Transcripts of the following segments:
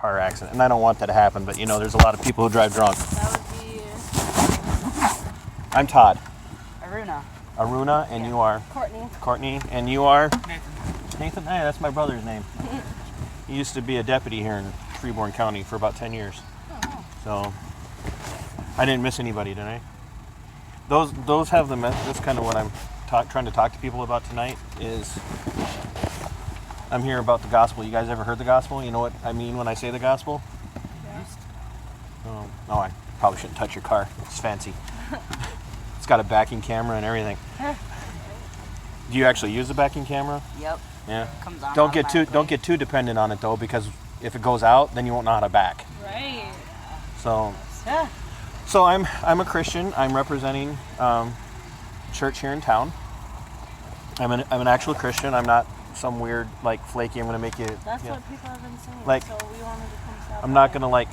car accident. And I don't want that to happen, but there's a lot of people who drive drunk. That would be I'm Todd. Aruna. Aruna, and you are? Courtney. Courtney, and you are? Nathan. Nathan? Hey, that's my brother's name. He used to be a deputy here in Freeborn County for about 10 years. Oh. So, I didn't miss anybody, did I? Those have the message. That's kind of what I'm trying to talk to people about tonight is I'm here about the gospel. You guys ever heard the gospel? You know what I mean when I say the gospel? Yes. Oh, I probably shouldn't touch your car. It's fancy. It's got a backing camera and everything. Do you actually use the backing camera? Yep. Yeah. Comes on Don't get too dependent on it though, because if it goes out, then you won't know how to back. Right. So. Yeah. So I'm a Christian. I'm representing church here in town. I'm an actual Christian. I'm not some weird flaky. I'm gonna make you. That's what people have been saying. So we wanted to come stop I'm not gonna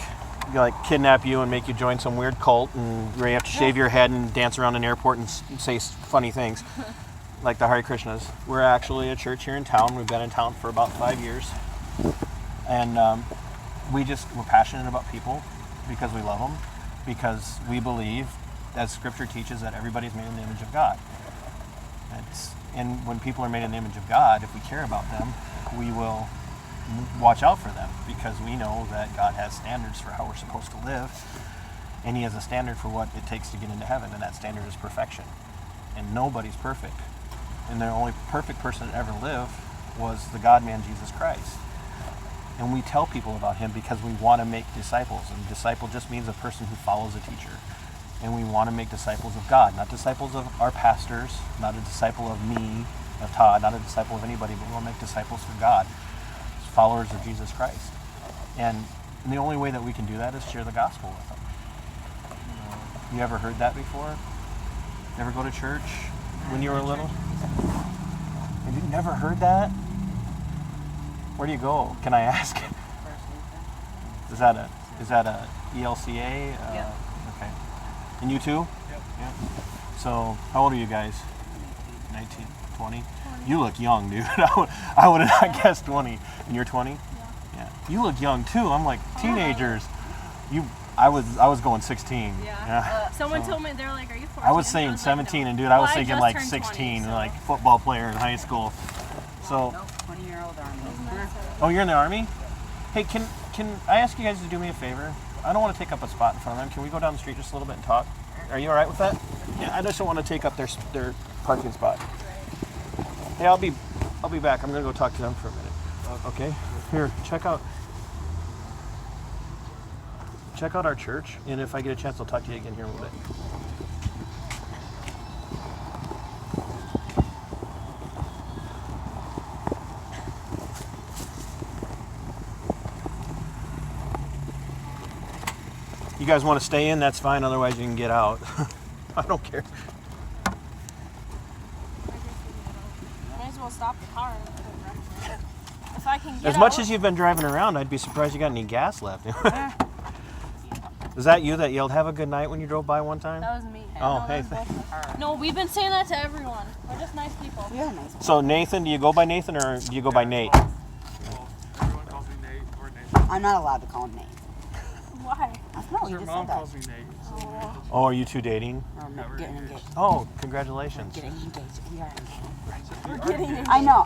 kidnap you and make you join some weird cult and where you have to shave your head and dance around an airport and say funny things like the Hare Krishnas. We're actually a church here in town. We've been in town for about 5 years, and we're passionate about people because we love them, because we believe, as Scripture teaches, that everybody's made in the image of God. And when people are made in the image of God, if we care about them, we will watch out for them, because we know that God has standards for how we're supposed to live, and He has a standard for what it takes to get into heaven, and that standard is perfection. And nobody's perfect. And the only perfect person that ever lived was the God-man, Jesus Christ. And we tell people about Him because we want to make disciples, and disciple just means a person who follows a teacher. And we want to make disciples of God, not disciples of our pastors, not a disciple of me, of Todd, not a disciple of anybody, but we'll make disciples for God, followers of Jesus Christ. And the only way that we can do that is share the gospel with them. You ever heard that before? Ever go to church when you were little? Have you never heard that? Where do you go? Can I ask? Is that a ELCA? Yeah. Okay. And you too? Yep. Yeah. So, how old are you guys? 19, 20? You look young, dude. I would have not guessed 20. And you're 20? Yeah. You look young too. I'm like teenagers. I was going 16. Yeah. Someone told me, they're like, are you 14? I was saying 17, and dude, I was thinking like 16, like football player in high school. So. Nope, 20-year-old Army. Oh, you're in the Army? Hey, can I ask you guys to do me a favor? I don't want to take up a spot in front of them. Can we go down the street just a little bit and talk? Are you all right with that? Yeah, I just don't want to take up their parking spot. Hey, I'll be back. I'm gonna go talk to them for a minute. Okay. Here, check out our church, and if I get a chance, I'll talk to you again here in a little bit. You guys want to stay in? That's fine. Otherwise, you can get out. I don't care. Might as well stop the car. If I can get As much as you've been driving around, I'd be surprised you got any gas left. Is that you that yelled, "Have a good night" when you drove by one time? That was me. Oh, no, hey. No, we've been saying that to everyone. We're just nice people. Yeah, nice people. So, Nathan, do you go by Nathan or do you go by Nate? Well, everyone calls me Nate or Nathan. I'm not allowed to call him Nate. Why? No, you Your just mom said that. calls me Nate. Oh, are you two dating? No, getting engaged. Oh, congratulations. Getting engaged. We are engaged. We're getting engaged. I know.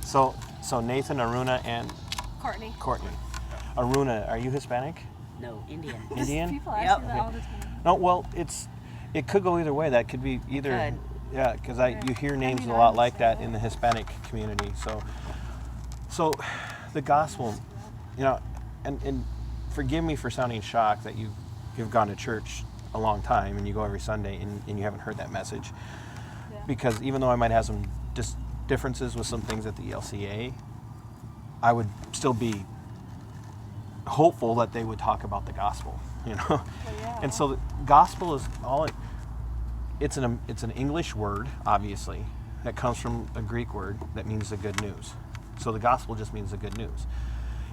So Nathan, Aruna, and Courtney. Courtney. Aruna, are you Hispanic? No, Indian. Indian? People ask Yep. me that all the time. No, well, it could go either way. That could be either. Could. Yeah, because you hear names mean, a I lot like that understand in the Hispanic community. So the gospel, and forgive me for sounding shocked that you've gone to church a long time and you go every Sunday and you haven't heard that message. Yeah. Because even though I might have some differences with some things at the LCA, I would still be hopeful that they would talk about the gospel, Well, yeah. And so the gospel is it's an English word, obviously, that comes from a Greek word that means the good news. So the gospel just means the good news.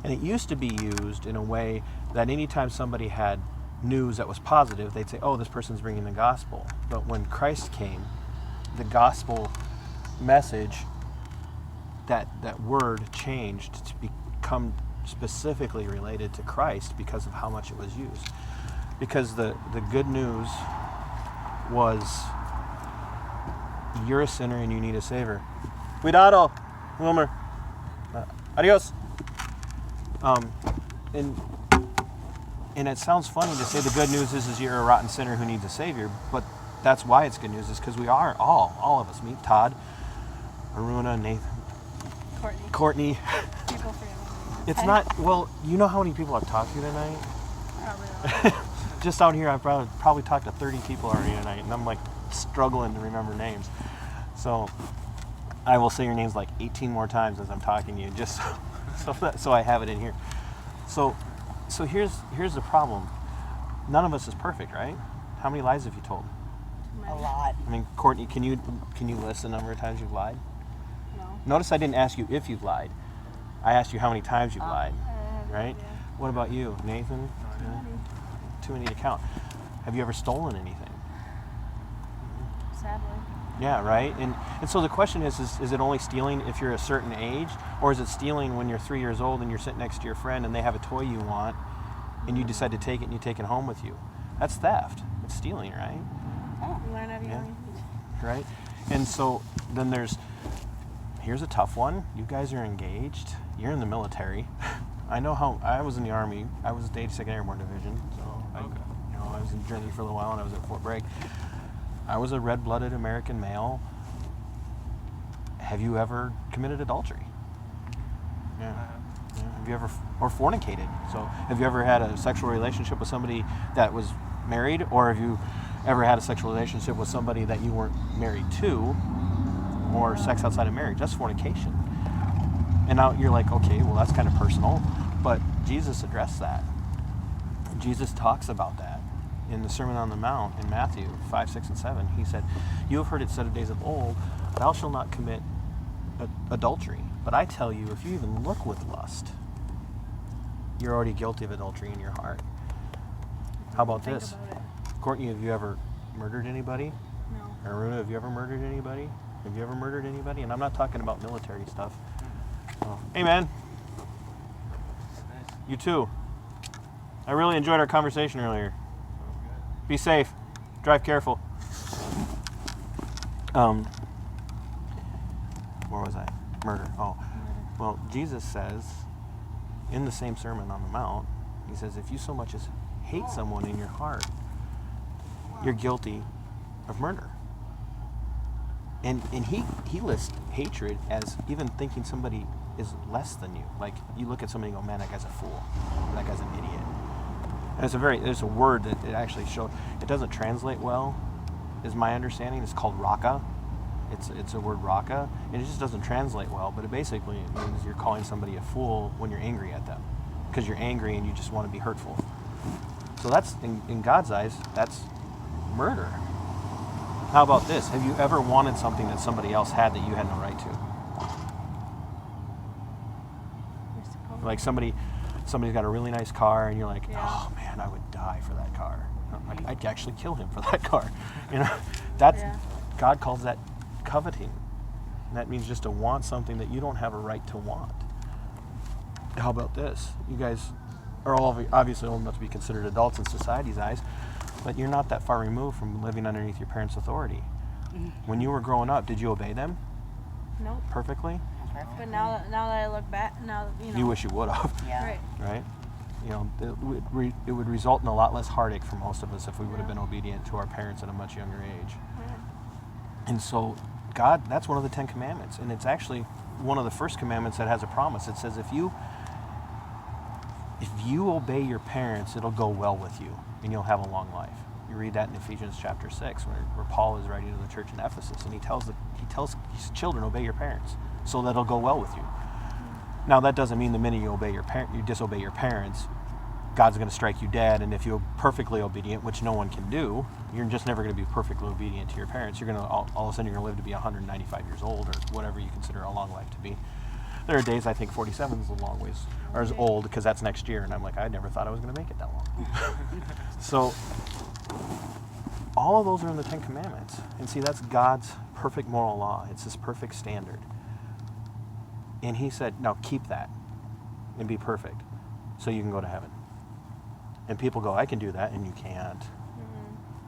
And it used to be used in a way that anytime somebody had news that was positive, they'd say, oh, this person's bringing the gospel. But when Christ came, the gospel message, that word changed to become specifically related to Christ because of how much it was used. Because the good news was, you're a sinner and you need a Savior. Cuidado, Wilmer. Adios. And it sounds funny to say the good news is you're a rotten sinner who needs a Savior, but that's why it's good news, is because we are all of us. Me, Todd, Aruna, Nathan, Courtney. People forget. It's not, well, you know how many people I've talked to tonight? Probably not. Just out here, I've probably talked to 30 people already tonight, and I'm like struggling to remember names. So I will say your names like 18 more times as I'm talking to you, just so I have it in here. So here's the problem. None of us is perfect, right? How many lies have you told? A lot. I mean, Courtney, can you list the number of times you've lied? No. Notice I didn't ask you if you've lied. I asked you how many times you've lied, right? Yeah. What about you, Nathan? Yeah. Too many to count. Have you ever stolen anything? Sadly. Yeah, right? And so the question is it only stealing if you're a certain age? Or is it stealing when you're 3 years old and you're sitting next to your friend and they have a toy you want and you decide to take it and you take it home with you? That's theft. It's stealing, right? You learn at a young age. Right? And so then here's a tough one. You guys are engaged. You're in the military. I know how, I was in the Army. I was at the 82nd Airborne Division. So I was in Germany for a little while and I was at Fort Bragg. I was a red-blooded American male. Have you ever committed adultery? Yeah. Have you ever, or fornicated? So have you ever had a sexual relationship with somebody that was married, or have you ever had a sexual relationship with somebody that you weren't married to, or sex outside of marriage? That's fornication. And now you're like, okay, well, that's kind of personal, but Jesus addressed that. Jesus talks about that in the Sermon on the Mount in Matthew 5, 6, and 7. He said, you have heard it said of days of old, thou shalt not commit adultery. But I tell you, if you even look with lust, you're already guilty of adultery in your heart. How about Think this? about it. Courtney, have you ever murdered anybody? No. Aruna, have you ever murdered anybody? Have you ever murdered anybody? And I'm not talking about military stuff. Oh. Hey, man. You too. I really enjoyed our conversation earlier. Be safe. Drive careful. Where was I? Murder. Oh. Well, Jesus says in the same Sermon on the Mount, he says, if you so much as hate someone in your heart, you're guilty of murder. And he lists hatred as even thinking somebody is less than you. Like, you look at somebody and go, man, that guy's a fool. Or that guy's an idiot. And there's a word that it actually shows. It doesn't translate well, is my understanding. It's called raka. It's a word raka, and it just doesn't translate well. But it basically means you're calling somebody a fool when you're angry at them, because you're angry and you just want to be hurtful. So that's in God's eyes, that's murder. How about this? Have you ever wanted something that somebody else had that you had no right to? You're supposed Like somebody's got a really nice car, and you're like, Yeah. oh man, I would die for that car. I'd actually kill him for that car. You know, that's Yeah. God calls that coveting. And that means just to want something that you don't have a right to want. How about this? You guys are all obviously old enough to be considered adults in society's eyes, but you're not that far removed from living underneath your parents' authority. When you were growing up, did you obey them Nope. perfectly? But now that I look back, now that, you know. You wish you would have. Yeah. Right. Right? You know, it would result in a lot less heartache for most of us if we would have been obedient to our parents at a much younger age. Right. And so God, that's one of the 10 commandments. And it's actually one of the first commandments that has a promise. It says if you obey your parents, it'll go well with you and you'll have a long life. You read that in Ephesians chapter 6 where Paul is writing to the church in Ephesus, and he tells his children, obey your parents so that it'll go well with you. Now that doesn't mean the minute you disobey your parents, God's going to strike you dead, and if you're perfectly obedient, which no one can do, you're just never going to be perfectly obedient to your parents. You're going to all of a sudden you're going to live to be 195 years old, or whatever you consider a long life to be. There are days I think 47 is a long ways, or is old, because that's next year, and I'm like, I never thought I was going to make it that long. So all of those are in the 10 Commandments, and see, that's God's perfect moral law. It's His perfect standard. And He said, now keep that. and be perfect so you can go to heaven. And people go, I can do that, and you can't.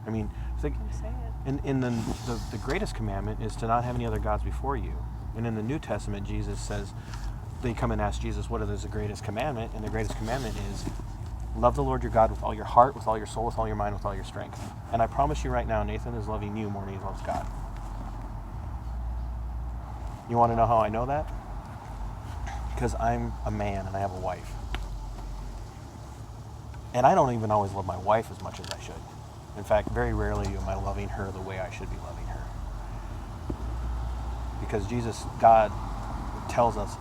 I mean, think, Say it. in the greatest commandment is to not have any other gods before you. And in the New Testament, Jesus says, they come and ask Jesus, what is the greatest commandment? And the greatest commandment is, love the Lord your God with all your heart, with all your soul, with all your mind, with all your strength. And I promise you right now, Nathan is loving you more than he loves God. You want to know how I know that? Because I'm a man and I have a wife. And I don't even always love my wife as much as I should. In fact, very rarely am I loving her the way I should be loving her. Because God tells us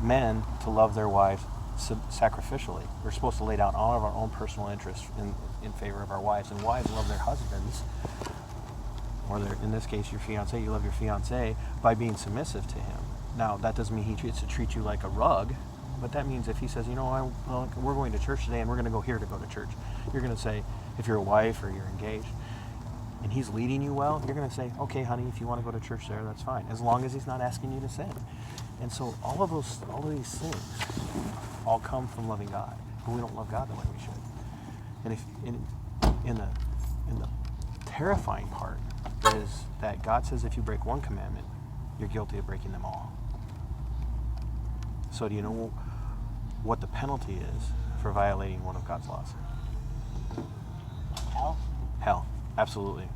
men to love their wives sacrificially. We're supposed to lay down all of our own personal interests in favor of our wives. And wives love their husbands, or in this case, your fiancé, you love your fiancé by being submissive to him. Now, that doesn't mean he gets to treat you like a rug, but that means if he says, we're going to church today and we're going to go here to go to church, you're going to say, if you're a wife or you're engaged, and he's leading you well, you're going to say, okay, honey, if you want to go to church there, that's fine, as long as he's not asking you to sin. And so all of these things all come from loving God, but we don't love God the way we should. And if in the terrifying part is that God says if you break one commandment, you're guilty of breaking them all. So do you know what the penalty is for violating one of God's laws? Hell. Hell, absolutely.